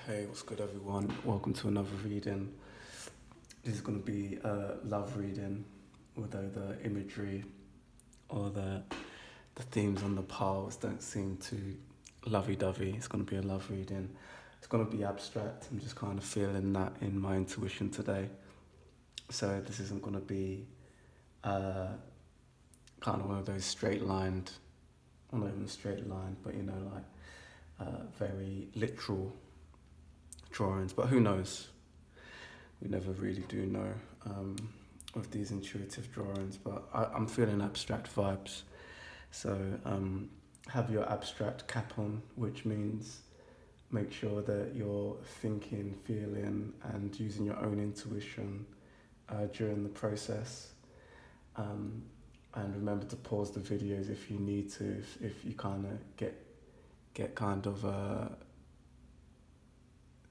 Hey, what's good, everyone? Welcome to another reading. This is going to be a love reading, although the imagery or the themes on the piles don't seem too lovey-dovey. It's going to be a love reading. It's going to be abstract. I'm just kind of feeling that in my intuition today. So this isn't going to be kind of one of those straight-lined, well, not even straight line, but very literal drawings. But who knows? We never really do know with these intuitive drawings, but I'm feeling abstract vibes. So have your abstract cap on, which means make sure that you're thinking, feeling, and using your own intuition during the process. And remember to pause the videos if you need to, if you kind of get kind of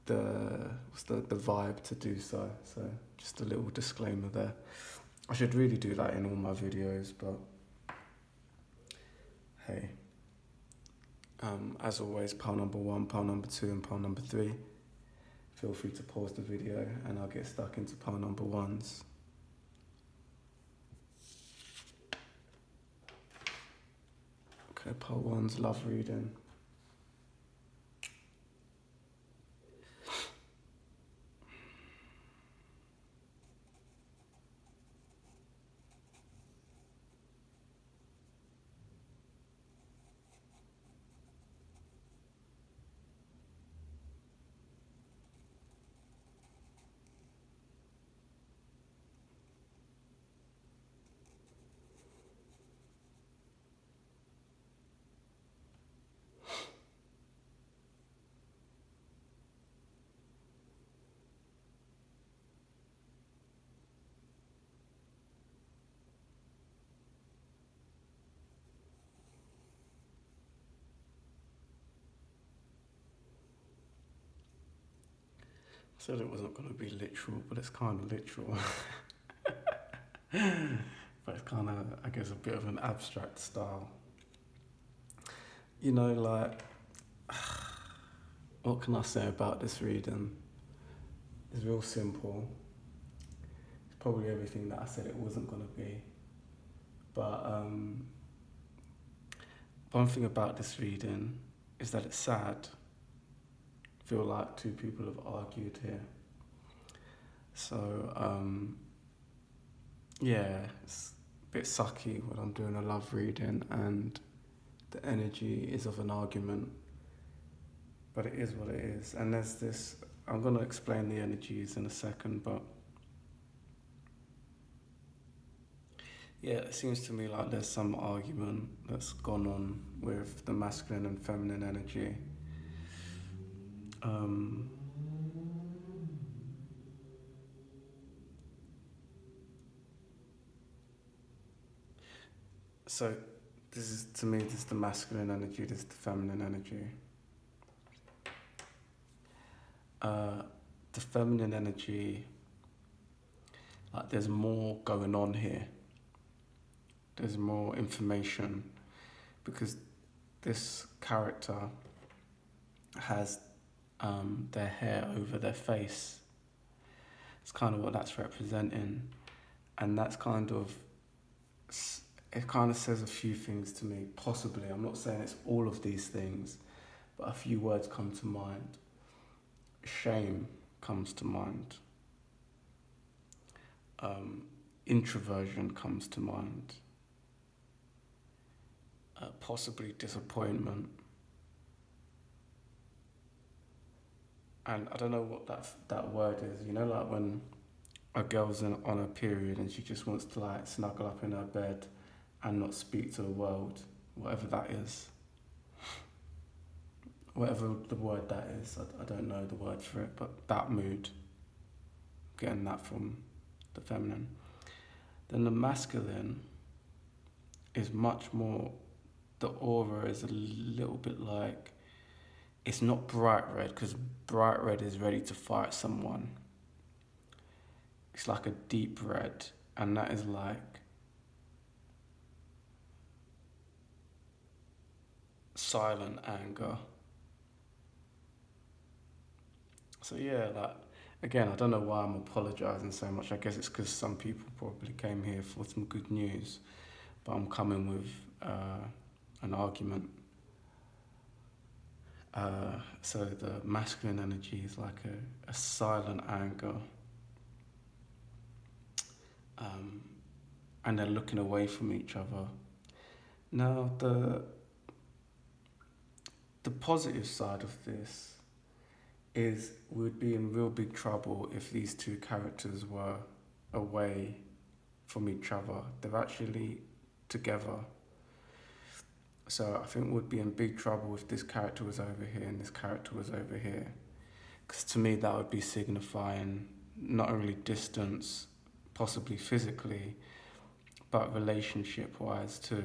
the vibe to do so. So just a little disclaimer there. I should really do that in all my videos, but hey. As always, pile number 1, pile number 2, and pile number 3. Feel free to pause the video and I'll get stuck into pile number 1s. Okay, pile 1's love reading. I said it wasn't going to be literal, but it's kind of literal. But it's kind of, I guess, a bit of an abstract style. Like, what can I say about this reading? It's real simple. It's probably everything that I said it wasn't going to be. But one thing about this reading is that it's sad. I feel like two people have argued here. So, it's a bit sucky when I'm doing a love reading and the energy is of an argument. But it is what it is. And there's this, I'm going to explain the energies in a second, but yeah, it seems to me like there's some argument that's gone on with the masculine and feminine energy. So this is, to me, this is the masculine energy, this is the feminine energy. The feminine energy, like there's more going on here. There's more information because this character has their hair over their face. It's kind of what that's representing. And that's kind of, it kind of says a few things to me, possibly. I'm not saying it's all of these things, but a few words come to mind. Shame comes to mind. Introversion comes to mind. Possibly disappointment. And I don't know what that word is. Like when a girl's on a period and she just wants to like snuggle up in her bed and not speak to the world, whatever that is. Whatever the word that is, I don't know the word for it, but that mood, getting that from the feminine. Then the masculine is much more, the aura is a little bit like, it's not bright red, because bright red is ready to fight someone. It's like a deep red, and that is like silent anger. So yeah, like again, I don't know why I'm apologising so much. I guess it's because some people probably came here for some good news, but I'm coming with an argument. So the masculine energy is like a silent anger, um, and they're looking away from each other. Now the positive side of this is we'd be in real big trouble if these two characters were away from each other. They're actually together. So I think we'd be in big trouble if this character was over here and this character was over here. Because to me, that would be signifying not only distance, possibly physically, but relationship wise too.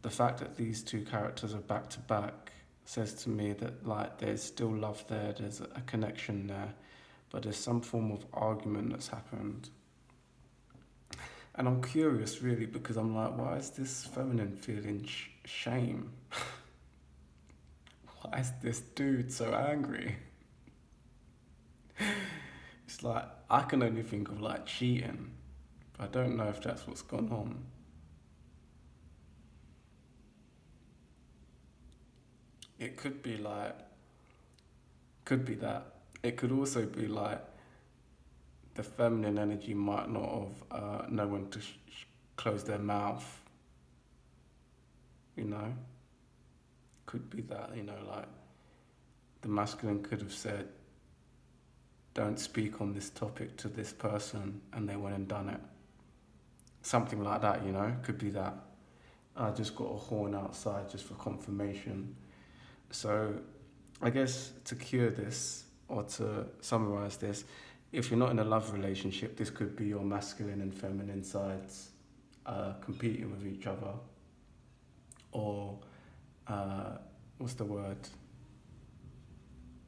The fact that these two characters are back to back says to me that like there's still love there, there's a connection there, but there's some form of argument that's happened. And I'm curious really because I'm like, why is this feminine feeling shame? Why is this dude so angry? It's like, I can only think of like cheating, but I don't know if that's what's gone on. It could be like, could be that. It could also be like the feminine energy might not have know when to close their mouth, you know? Could be that, you know, like the masculine could have said, don't speak on this topic to this person, and they went and done it. Something like that, you know? Could be that. I just got a horn outside just for confirmation. So I guess to cure this, or to summarize this, if you're not in a love relationship, this could be your masculine and feminine sides competing with each other. Or, what's the word?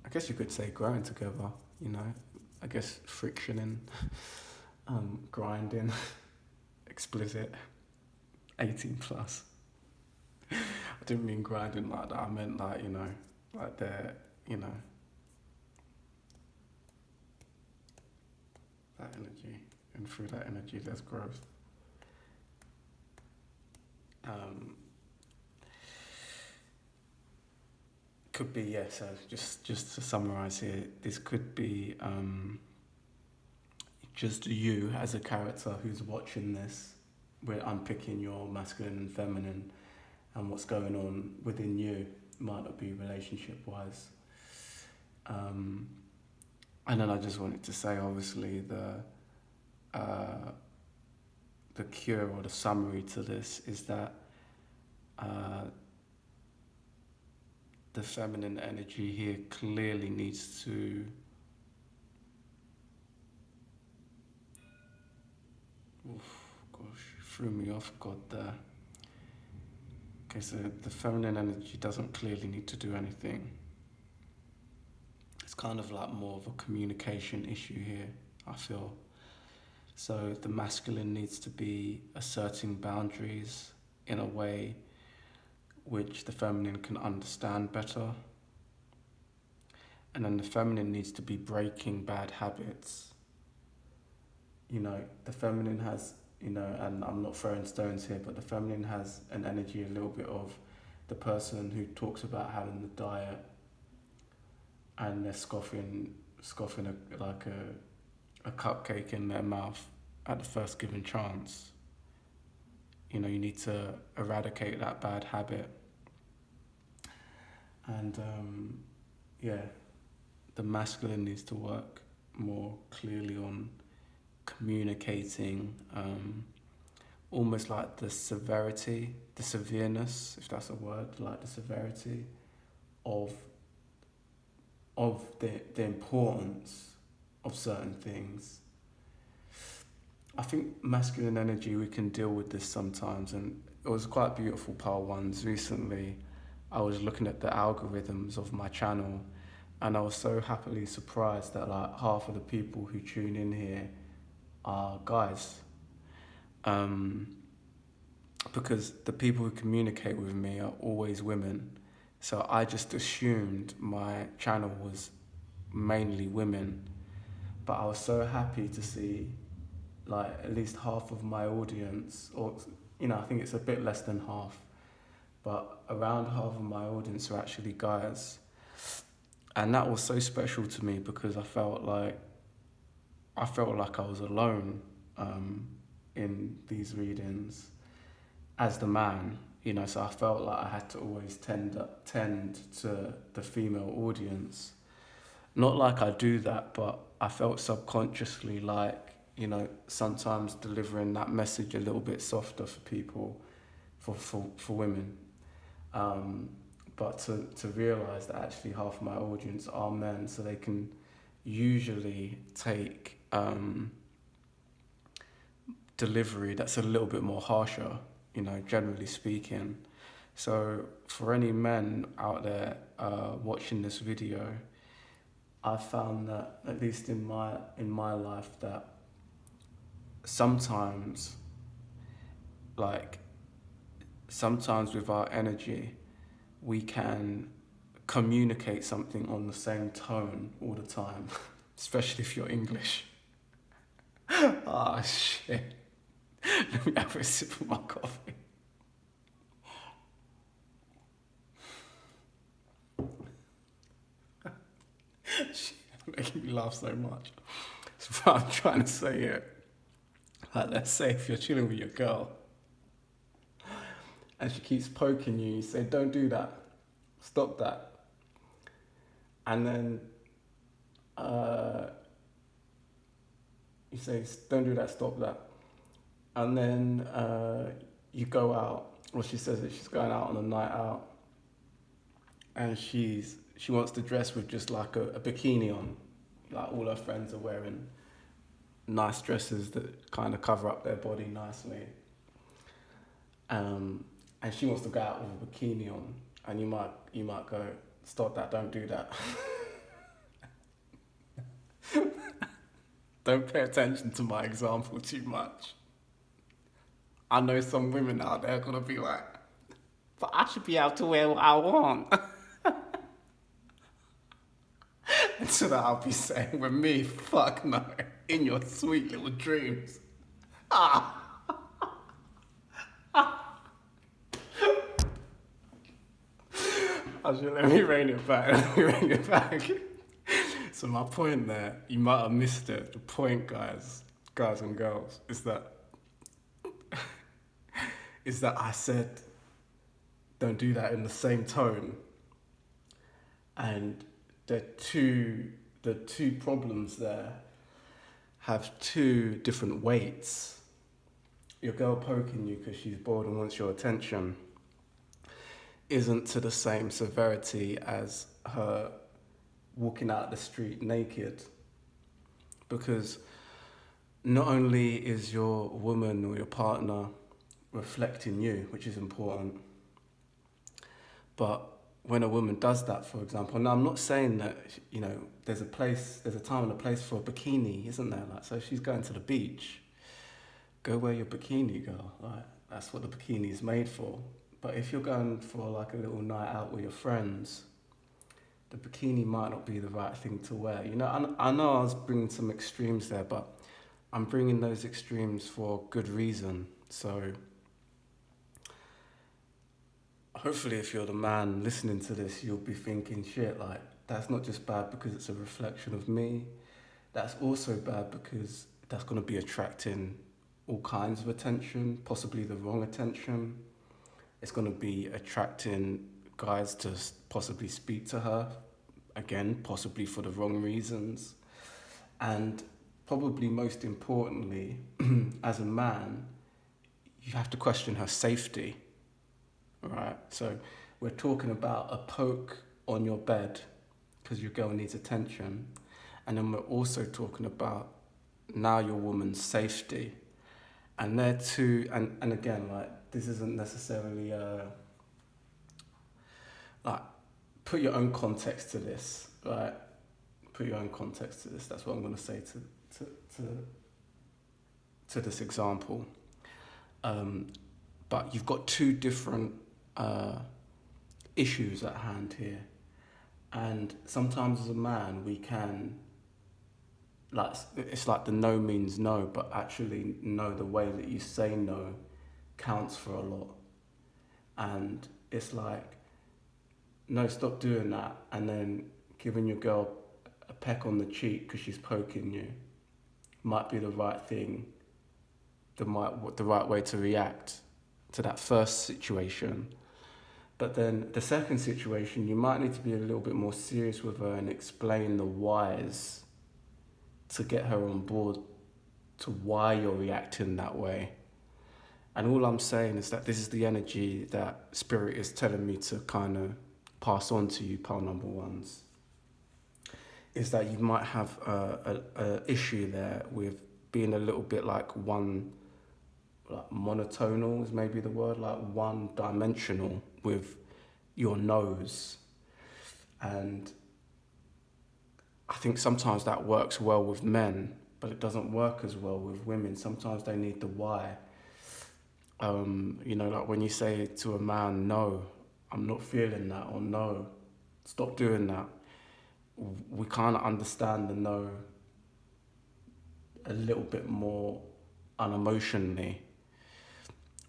I guess you could say growing together, you know? I guess frictioning, grinding, explicit, 18 plus. I didn't mean grinding like that, I meant like, you know, like they're, you know, that energy, and through that energy there's growth. Could be, yeah, so just to summarize here, this could be just you as a character who's watching this. We're unpicking your masculine and feminine and what's going on within you. Might not be relationship wise. And then I just wanted to say, obviously, the cure or the summary to this is that the feminine energy here clearly needs to threw me off guard there. Okay, so the feminine energy doesn't clearly need to do anything. It's kind of like more of a communication issue here, I feel. So the masculine needs to be asserting boundaries in a way which the feminine can understand better. And then the feminine needs to be breaking bad habits. You know, the feminine has, you know, and I'm not throwing stones here, but the feminine has an energy a little bit of the person who talks about having the diet and they're scoffing a cupcake in their mouth at the first given chance. You know, you need to eradicate that bad habit. And yeah, the masculine needs to work more clearly on communicating, almost like the severity, the severeness, if that's a word, like the severity of the importance of certain things. I think masculine energy, we can deal with this sometimes, and it was quite beautiful part ones recently. I was looking at the algorithms of my channel, and I was so happily surprised that like half of the people who tune in here are guys. Because the people who communicate with me are always women. So I just assumed my channel was mainly women, but I was so happy to see like at least half of my audience, or I think it's a bit less than half, but around half of my audience are actually guys. And that was so special to me because I felt like I was alone in these readings as the man, so I felt like I had to always tend to the female audience. Not like I do that, but I felt subconsciously like, sometimes delivering that message a little bit softer for people, for women. But to realise that actually half of my audience are men, so they can usually take delivery that's a little bit more harsher, generally speaking. So for any men out there watching this video, I found that, at least in my life, that sometimes with our energy, we can communicate something on the same tone all the time, especially if you're English. Ah, shit. Let me have a sip of my coffee. Shit, making me laugh so much. That's what I'm trying to say here. Like, let's say if you're chilling with your girl and she keeps poking you, you say, don't do that, stop that. And then you say, don't do that, stop that. And then you go out, or she says that she's going out on a night out, and she wants to dress with just like a bikini on. Like, all her friends are wearing nice dresses that kind of cover up their body nicely. And she wants to go out with a bikini on, and you might go, stop that, don't do that. Don't pay attention to my example too much. I know some women out there are gonna be like, but I should be able to wear what I want. And so that I'll be saying, with me, fuck no, in your sweet little dreams. I should let me rein it back. So my point there, you might have missed it. The point, guys and girls, is that I said, don't do that in the same tone. And the two problems there have two different weights. Your girl poking you because she's bored and wants your attention isn't to the same severity as her walking out the street naked. Because not only is your woman or your partner reflecting you, which is important, but when a woman does that, for example, now I'm not saying that, there's a time and a place for a bikini, isn't there? Like, so if she's going to the beach, go wear your bikini, girl. Like, that's what the bikini is made for. But if you're going for like a little night out with your friends, the bikini might not be the right thing to wear. I know I was bringing some extremes there, but I'm bringing those extremes for good reason. So hopefully if you're the man listening to this, you'll be thinking, shit, like, that's not just bad because it's a reflection of me. That's also bad because that's going to be attracting all kinds of attention, possibly the wrong attention. It's going to be attracting guys to possibly speak to her, again, possibly for the wrong reasons. And probably most importantly, as a man, you have to question her safety. Right, so we're talking about a poke on your bed because your girl needs attention, and then we're also talking about now your woman's safety, and they're two. And again, like, this isn't necessarily like, put your own context to this, right? Put your own context to this. That's what I'm going to say to this example. But you've got two different issues at hand here. And sometimes as a man, we can, like, it's like the no means no, but actually, no, the way that you say no counts for a lot. And it's like, no, stop doing that. And then giving your girl a peck on the cheek because she's poking you might be the right thing, the right way to react to that first situation. But then the second situation, you might need to be a little bit more serious with her and explain the whys to get her on board to why you're reacting that way. And all I'm saying is that this is the energy that Spirit is telling me to kind of pass on to you, pile number ones. Is that you might have a issue there with being a little bit like monotonal is maybe the word, like one dimensional with your nose. And I think sometimes that works well with men, but it doesn't work as well with women. Sometimes they need the why. Like when you say to a man, no, I'm not feeling that, or no, stop doing that. We kind of understand the no a little bit more unemotionally.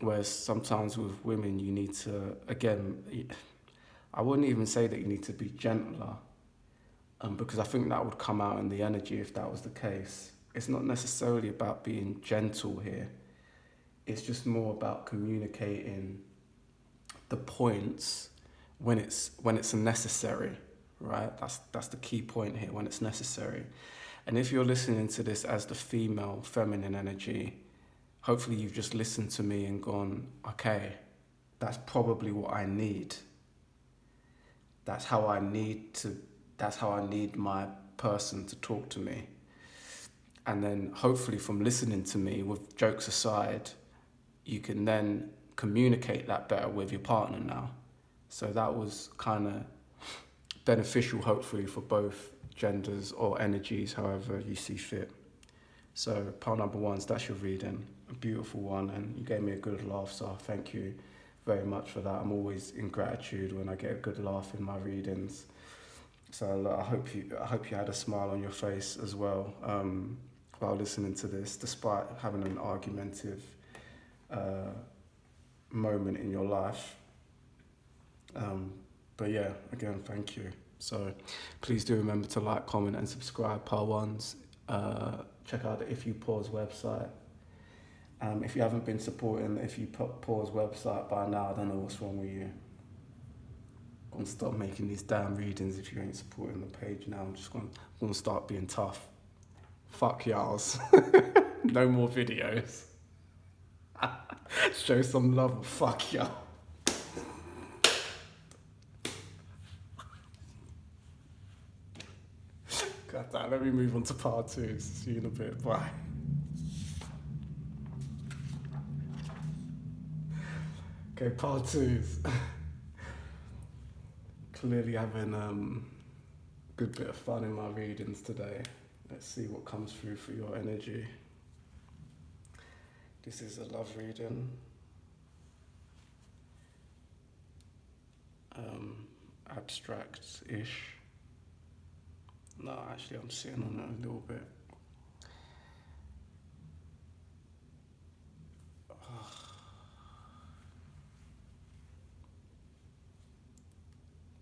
Whereas sometimes with women, you need to, again, I wouldn't even say that you need to be gentler, because I think that would come out in the energy if that was the case. It's not necessarily about being gentle here. It's just more about communicating the points when it's necessary, right? That's the key point here, when it's necessary. And if you're listening to this as the female feminine energy, hopefully you've just listened to me and gone, okay, that's probably what I need. That's how I need my person to talk to me. And then hopefully from listening to me, with jokes aside, you can then communicate that better with your partner now. So that was kind of beneficial, hopefully, for both genders or energies, however you see fit. So pile number ones, that's your reading, a beautiful one, and you gave me a good laugh, so thank you very much for that. I'm always in gratitude when I get a good laugh in my readings. So I hope you had a smile on your face as well while listening to this, despite having an argumentative moment in your life. But yeah, again, thank you. So please do remember to like, comment and subscribe, Pile Ones. Check out the If You Pause website. If you haven't been supporting the If You Pause website by now, I don't know what's wrong with you. I'm going to stop making these damn readings if you ain't supporting the page now. I'm going to start being tough. Fuck y'alls. No more videos. Show some love. Fuck y'all. God damn, let me move on to part 2. See you in a bit. Bye. Okay, part 2. Clearly having a good bit of fun in my readings today. Let's see what comes through for your energy. This is a love reading. Abstract-ish. No, actually, I'm sitting on it a little bit.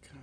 Okay.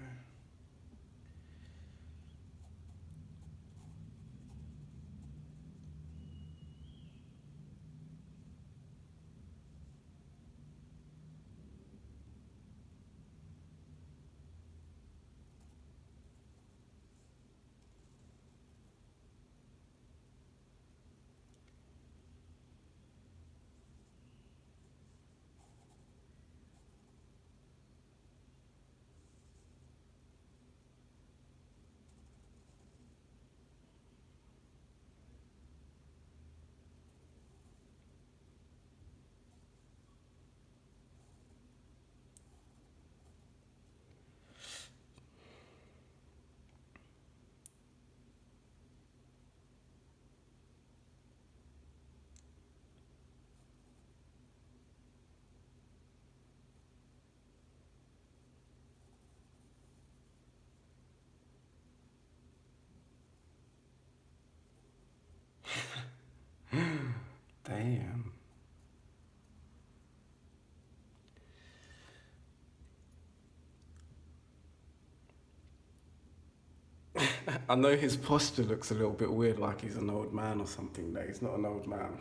I know his posture looks a little bit weird, like he's an old man or something. No, he's not an old man.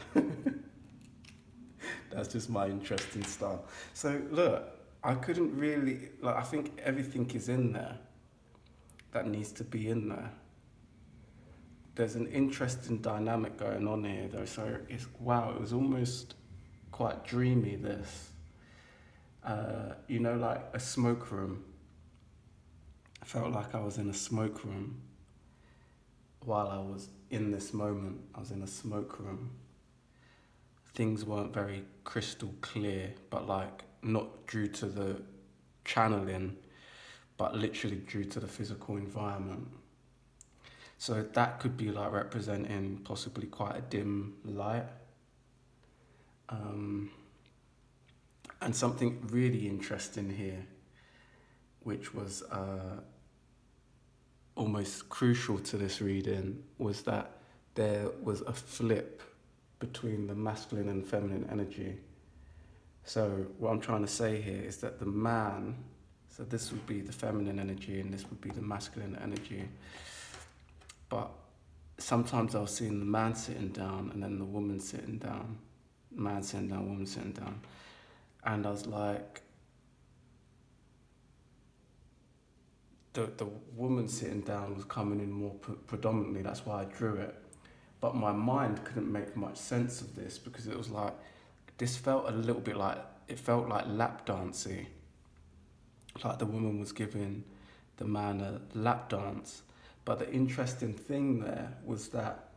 That's just my interesting style. So look, I couldn't really like. I think everything is in there that needs to be in there. There's an interesting dynamic going on here, though. So it's wow. It was almost quite dreamy. This, like a smoke room. I felt like I was in a smoke room while I was in this moment. I was in a smoke room. Things weren't very crystal clear, but like not due to the channeling, but literally due to the physical environment. So that could be like representing possibly quite a dim light. Um, and something really interesting here, which was almost crucial to this reading, was that there was a flip between the masculine and feminine energy. So what I'm trying to say here is that the man, so this would be the feminine energy and this would be the masculine energy. But sometimes I was seeing the man sitting down and then the woman sitting down, man sitting down, woman sitting down. And I was like, the woman sitting down was coming in more predominantly, that's why I drew it. But my mind couldn't make much sense of this because it was like, this felt a little bit like, it felt like lap dancey. Like the woman was giving the man a lap dance. But the interesting thing there was that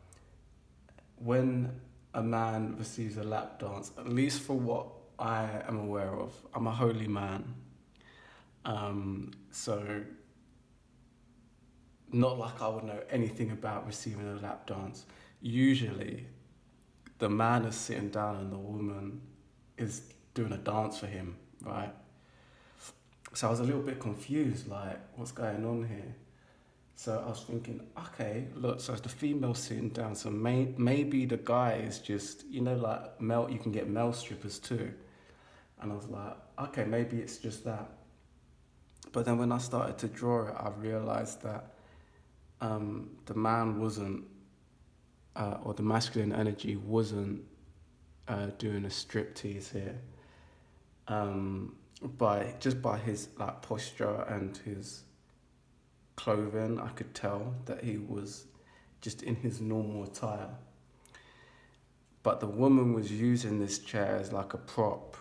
when a man receives a lap dance, at least for what I am aware of, I'm a holy man. So not like I would know anything about receiving a lap dance. Usually the man is sitting down and the woman is doing a dance for him, right? So I was a little bit confused, like, what's going on here? So I was thinking, okay, look, so the female's sitting down, so maybe the guy is just, like male, you can get male strippers too. And I was like, okay, maybe it's just that. But then when I started to draw it, I realized that the man wasn't, or the masculine energy wasn't doing a striptease here. By his like posture and his clothing, I could tell that he was just in his normal attire. But the woman was using this chair as like a prop,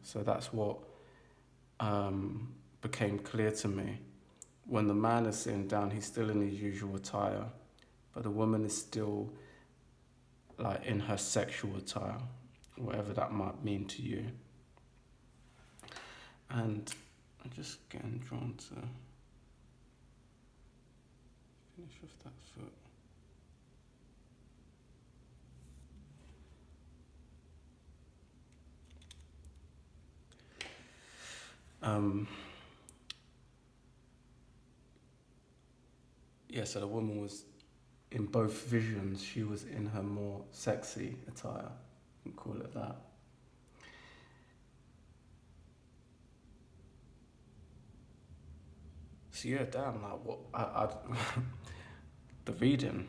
So that's what became clear to me. When the man is sitting down, he's still in his usual attire, but the woman is still like in her sexual attire, whatever that might mean to you. And I'm just getting drawn to finish off that foot. So the woman was in both visions. She was in her more sexy attire, you can call it that. So yeah, damn, like what I the reading.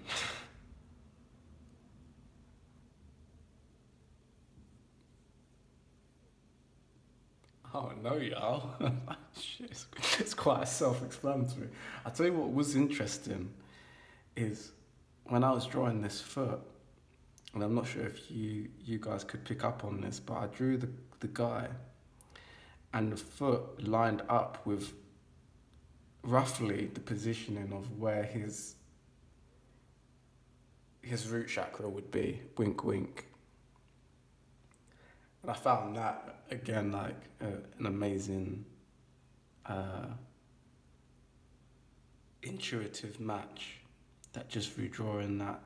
Oh no, y'all. Shit, it's quite self-explanatory. I tell you what was interesting is when I was drawing this foot, and I'm not sure if you guys could pick up on this, but I drew the guy, and the foot lined up with roughly the positioning of where his root chakra would be. Wink, wink. And I found that again like an amazing intuitive match. That just through drawing that,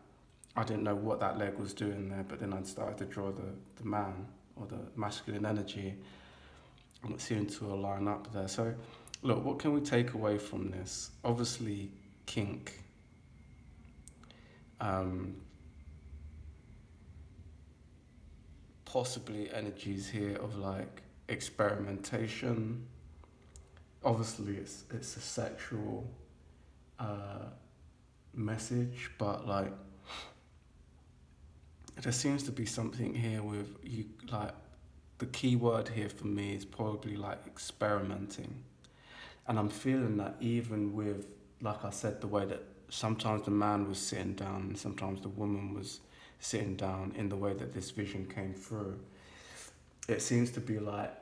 I didn't know what that leg was doing there, but then I started to draw the man or the masculine energy, and it seemed to align up there. So look, what can we take away from this? Obviously, kink. Possibly energies here of like experimentation. Obviously, it's a sexual uh, message, but like there seems to be something here with you. Like the key word here for me is probably like experimenting, and I'm feeling that even with, like I said, the way that sometimes the man was sitting down and sometimes the woman was sitting down, in the way that this vision came through, it seems to be like,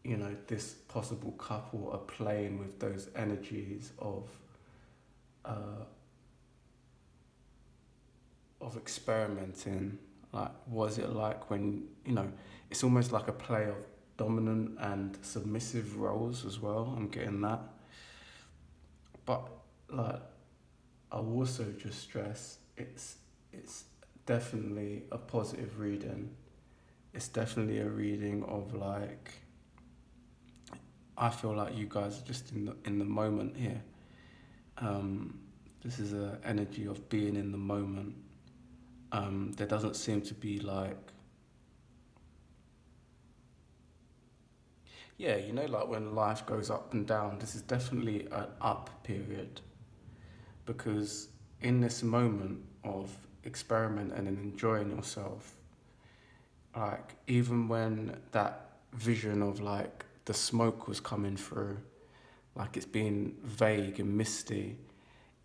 you know, this possible couple are playing with those energies uh, of experimenting. Like, was it like when, you know, it's almost like a play of dominant and submissive roles as well. I'm getting that. But like, I'll also just stress it's definitely a positive reading. It's definitely a reading of like, I feel like you guys are just in the moment here. Um, this is a energy of being in the moment. There doesn't seem to be like, yeah, you know, like when life goes up and down, this is definitely an up period, because in this moment of experimenting and enjoying yourself, like even when that vision of like the smoke was coming through, like it's being vague and misty,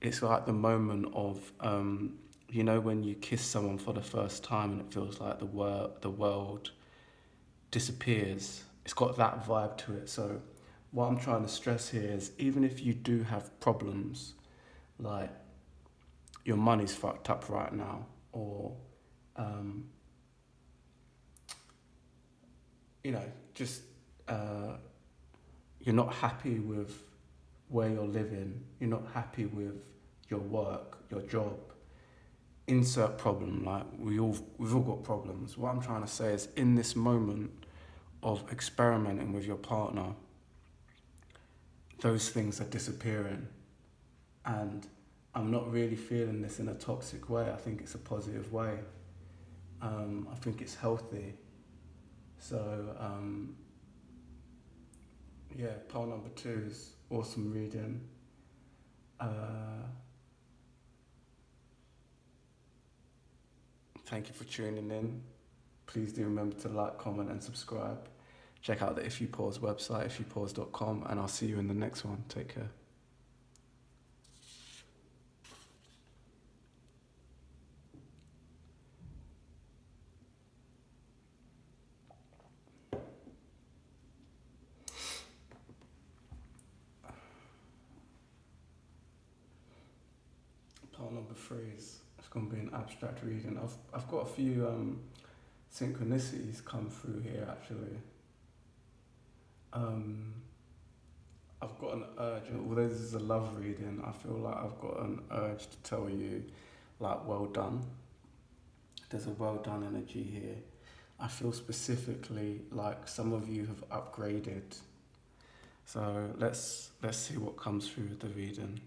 it's like the moment of you know, when you kiss someone for the first time and it feels like the world disappears. It's got that vibe to it. So what I'm trying to stress here is, even if you do have problems, like your money's fucked up right now, or um, you know, just uh, you're not happy with where you're living, you're not happy with your work, your job, insert problem. Like we've all got problems. What I'm trying to say is, in this moment of experimenting with your partner, those things are disappearing. And I'm not really feeling this in a toxic way. I think it's a positive way. I think it's healthy. So yeah, pile number 2 is awesome reading. Thank you for tuning in. Please do remember to like, comment, and subscribe. Check out the If You Pause website, ifyoupause.com, and I'll see you in the next one. Take care. Part number 3 is, it's going to be an abstract reading. I've got a few synchronicities come through here actually. I've got an urge, although this is a love reading, I feel like I've got an urge to tell you, like, well done. There's a well done energy here. I feel specifically like some of you have upgraded. So let's see what comes through the reading.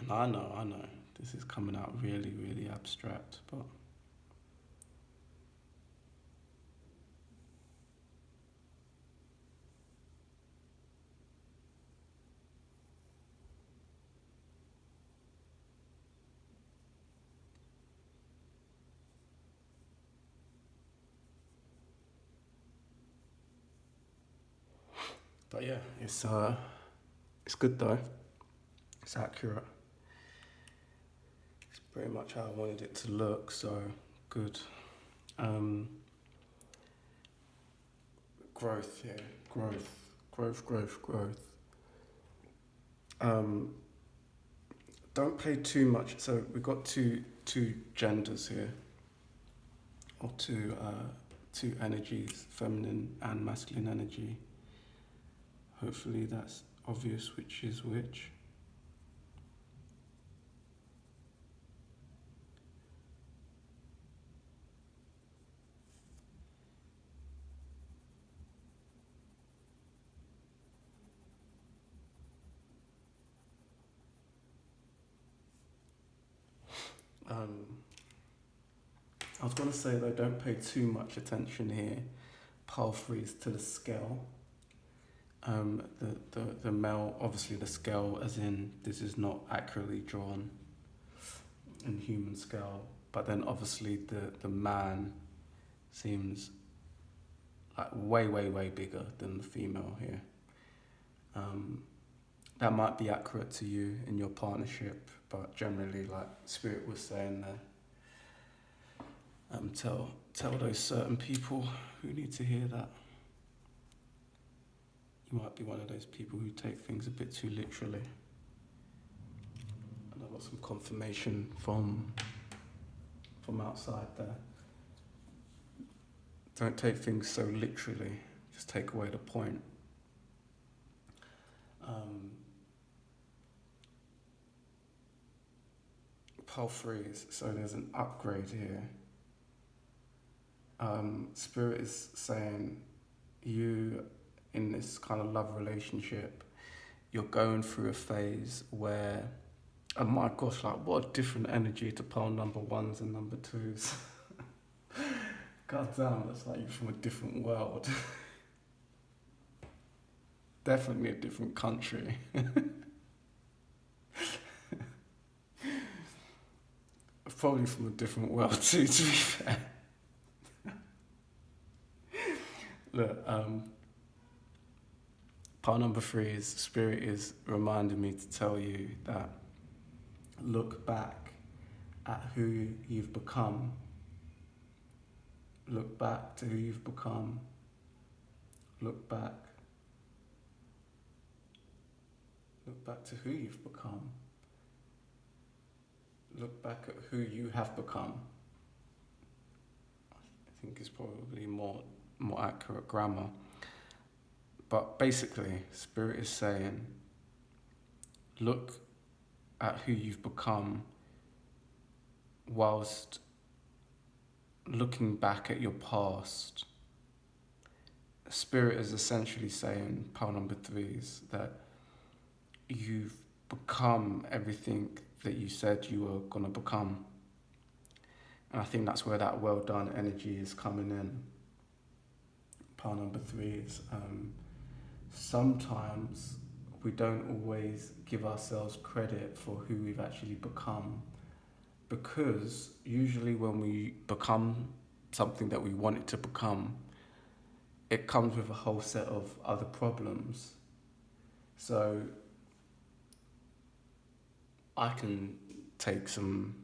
And I know, this is coming out really, really abstract, but yeah, it's good though. It's accurate. It's pretty much how I wanted it to look, so good. Um, growth here, growth. Um, don't pay too much. So we've got two two genders here, or two energies, feminine and masculine energy. Hopefully that's obvious which is which. I was going to say though, don't pay too much attention here, pile threes, to the scale. The male, obviously the scale as in this is not accurately drawn in human scale, but then obviously the man seems like way bigger than the female here. That might be accurate to you in your partnership, but generally, like Spirit was saying there, tell those certain people who need to hear that. You might be one of those people who take things a bit too literally. And I got some confirmation from outside there. Don't take things so literally, just take away the point. Pile threes, so there's an upgrade here. Spirit is saying you, in this kind of love relationship, you're going through a phase where, oh my gosh, like what a different energy to pile number ones and number twos. God damn, that's like you're from a different world. Definitely a different country. Probably from a different world too, to be fair. Look, part number three is Spirit is reminding me to tell you that look back at who you've become. Look back to who you've become. Look back. Look back to who you've become. Look back at who you have become. I think is probably more accurate grammar. But basically, Spirit is saying, look at who you've become whilst looking back at your past. Spirit is essentially saying, pile number threes, that you've become everything that you said you were going to become. And I think that's where that well done energy is coming in. Pile number three is sometimes we don't always give ourselves credit for who we've actually become, because usually when we become something that we wanted to become, it comes with a whole set of other problems. So I can take some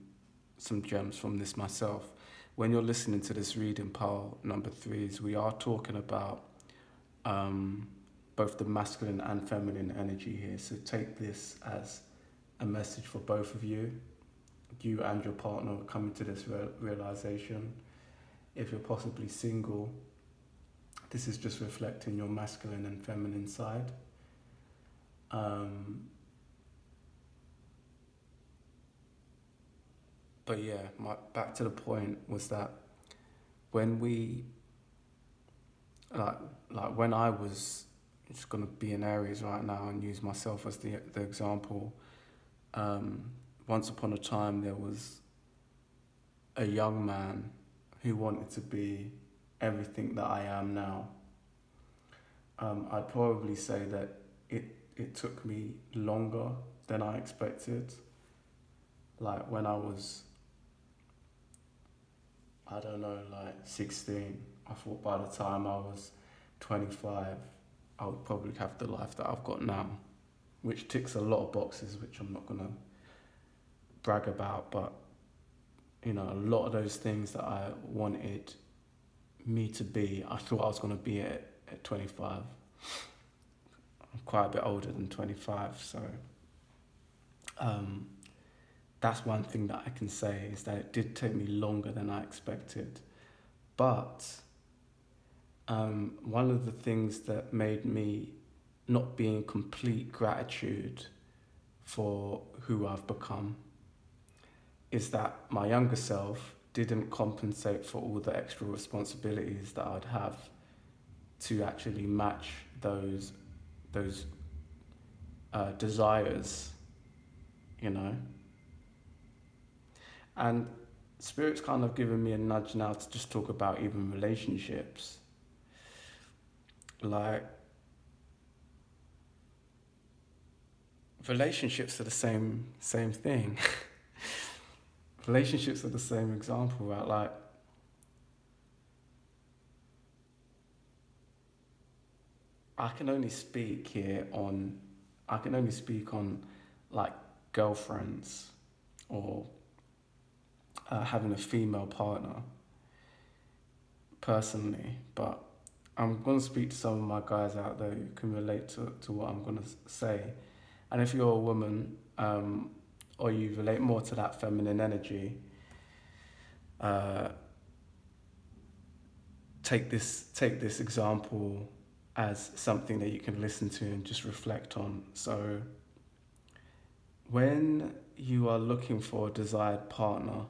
gems from this myself. When you're listening to this reading, pile number threes, we are talking about both the masculine and feminine energy here. So take this as a message for both of you and your partner coming to this realization. If you're possibly single, this is just reflecting your masculine and feminine side. But yeah, back to the point was that when we, like when I was just gonna be in Aries right now and use myself as the example. Once upon a time, there was a young man who wanted to be everything that I am now. I'd probably say that it took me longer than I expected. Like when I was, I don't know, like 16, I thought by the time I was 25, I would probably have the life that I've got now, which ticks a lot of boxes, which I'm not gonna brag about, but you know, a lot of those things that I wanted me to be, I thought I was gonna be at 25. I'm quite a bit older than 25, so That's one thing that I can say, is that it did take me longer than I expected. But one of the things that made me not be in complete gratitude for who I've become is that my younger self didn't compensate for all the extra responsibilities that I'd have to actually match those desires, you know. And Spirit's kind of given me a nudge now to just talk about even relationships. Like, relationships are the same thing. Relationships are the same example, right? Like, I can only speak here on, I can only speak on like girlfriends or having a female partner personally, but I'm going to speak to some of my guys out there who can relate to what I'm going to say. And if you're a woman, or you relate more to that feminine energy, uh, take this example as something that you can listen to and just reflect on. So when you are looking for a desired partner,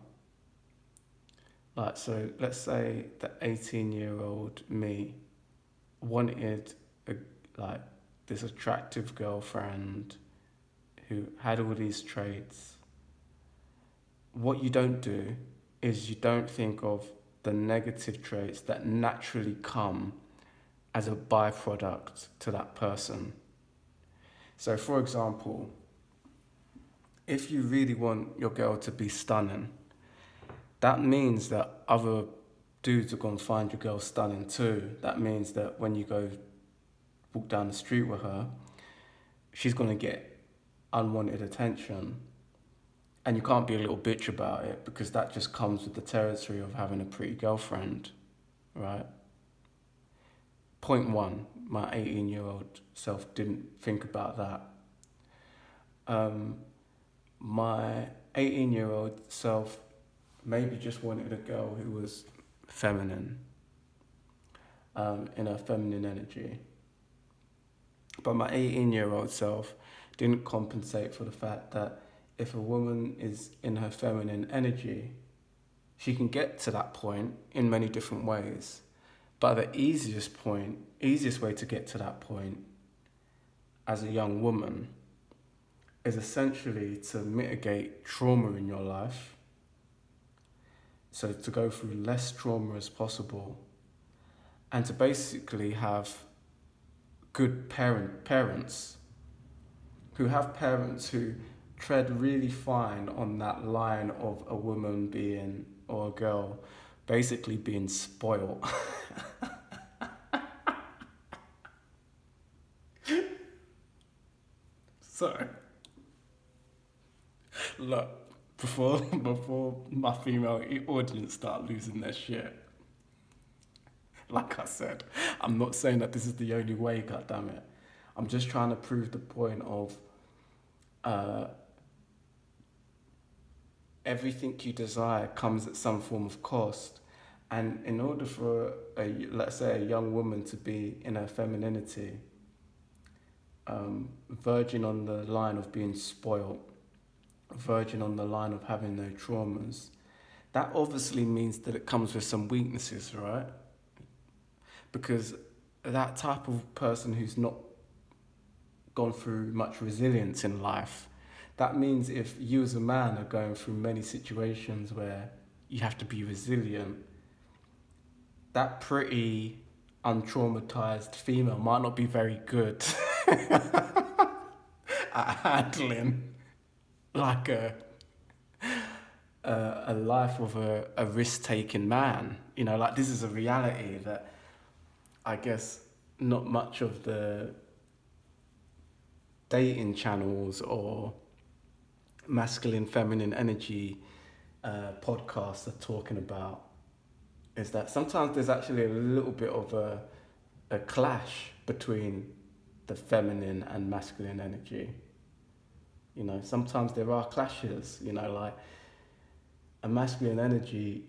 like, so let's say the 18-year-old me wanted like this attractive girlfriend who had all these traits. What you don't do is you don't think of the negative traits that naturally come as a byproduct to that person. So for example, if you really want your girl to be stunning, that means that other dudes are going to find your girl stunning too. That means that when you go walk down the street with her, she's going to get unwanted attention. And you can't be a little bitch about it, because that just comes with the territory of having a pretty girlfriend, right? Point one, my 18-year-old self didn't think about that. My 18-year-old self maybe just wanted a girl who was feminine, in her feminine energy. But my 18-year-old self didn't compensate for the fact that if a woman is in her feminine energy, she can get to that point in many different ways. But the easiest way to get to that point as a young woman is essentially to mitigate trauma in your life. So to go through less trauma as possible, and to basically have good parents who have parents who tread really fine on that line of a woman being, or a girl basically being spoiled. So, look, before my female audience start losing their shit, like I said, I'm not saying that this is the only way, goddammit. I'm just trying to prove the point of everything you desire comes at some form of cost. And in order for, let's say, a young woman to be in her femininity, verging on the line of being spoiled, verging on the line of having no traumas, that obviously means that it comes with some weaknesses, right? Because that type of person who's not gone through much resilience in life, that means if you as a man are going through many situations where you have to be resilient, that pretty untraumatized female might not be very good at handling like a life of a risk-taking man. You know, like, this is a reality that I guess not much of the dating channels or masculine feminine energy podcasts are talking about, is that sometimes there's actually a little bit of a clash between the feminine and masculine energy. You know, sometimes there are clashes, you know, like a masculine energy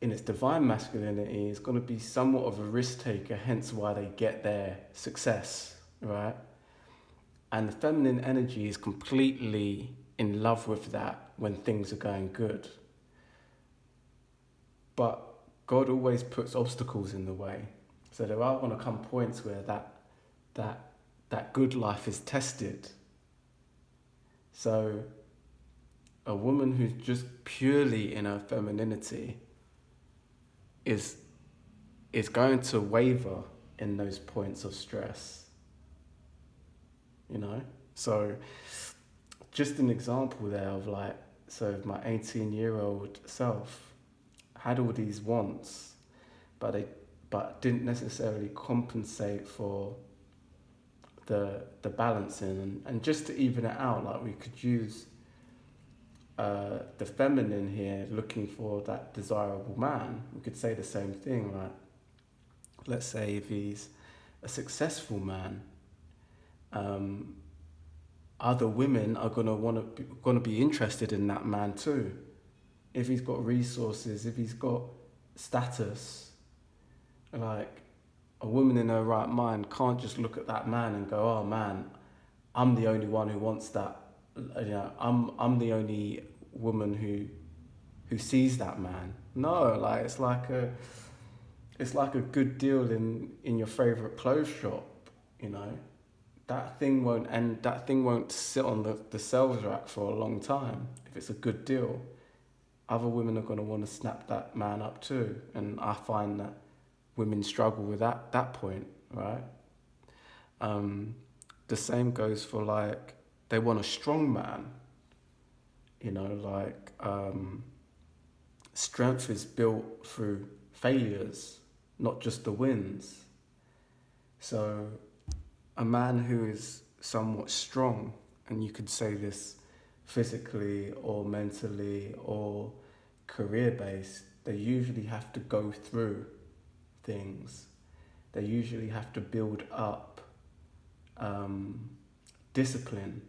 in its divine masculinity is going to be somewhat of a risk taker, hence why they get their success, right? And the feminine energy is completely in love with that when things are going good. But God always puts obstacles in the way. So there are going to come points where that good life is tested. So a woman who's just purely in her femininity is going to waver in those points of stress. You know? So just an example there of like, so my 18-year-old self had all these wants, but didn't necessarily compensate for the balancing, and just to even it out, like we could use the feminine here, looking for that desirable man. We could say the same thing, right? Let's say if he's a successful man, other women are gonna be interested in that man too. If he's got resources, if he's got status, like a woman in her right mind can't just look at that man and go, "Oh man, I'm the only one who wants that." You know, I'm the only woman who sees that man. No, like it's like a good deal in your favorite clothes shop. You know, that thing won't sit on the sales rack for a long time if it's a good deal. Other women are going to want to snap that man up too, and I find that women struggle with that point, right? The same goes for like they want a strong man. You know, like strength is built through failures, not just the wins. So a man who is somewhat strong, and you could say this physically or mentally or career based, they usually have to go through things. They usually have to build up discipline.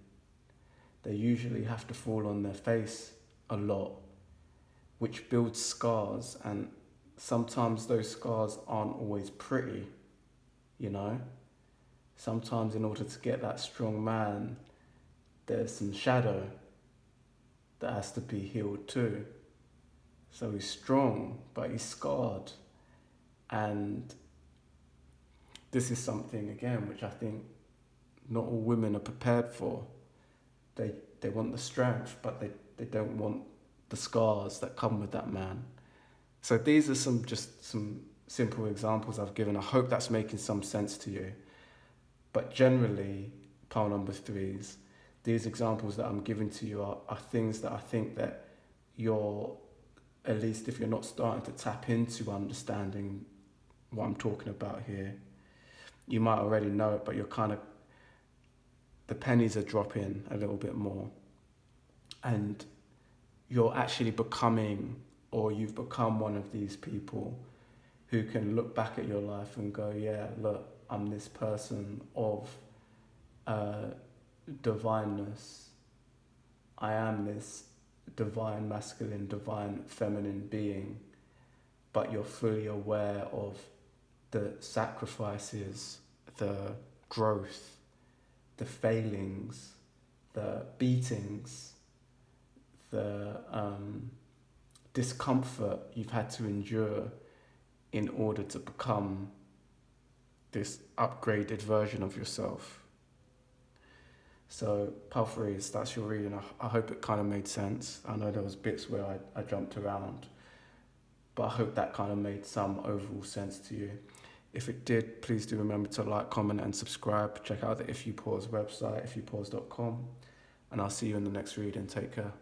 They usually have to fall on their face a lot, which builds scars, and sometimes those scars aren't always pretty, you know? Sometimes in order to get that strong man, there's some shadow that has to be healed too. So he's strong, but he's scarred. And this is something, again, which I think not all women are prepared for. They want the strength, but they don't want the scars that come with that man. So these are some simple examples I've given. I hope that's making some sense to you. But generally, pile number 3s, these examples that I'm giving to you are things that I think that you're, at least if you're not starting to tap into understanding what I'm talking about here, you might already know it, but you're kind of, the pennies are dropping a little bit more. And you're actually becoming, or you've become one of these people who can look back at your life and go, yeah, look, I'm this person of divineness. I am this divine masculine, divine feminine being, but you're fully aware of the sacrifices, the growth, the failings, the beatings, the discomfort you've had to endure in order to become this upgraded version of yourself. So, pile 3s, that's your reading. I hope it kind of made sense. I know there was bits where I jumped around, but I hope that kind of made some overall sense to you. If it did, please do remember to like, comment and subscribe. Check out the If You Pause website, ifyoupause.com, and I'll see you in the next reading. Take care.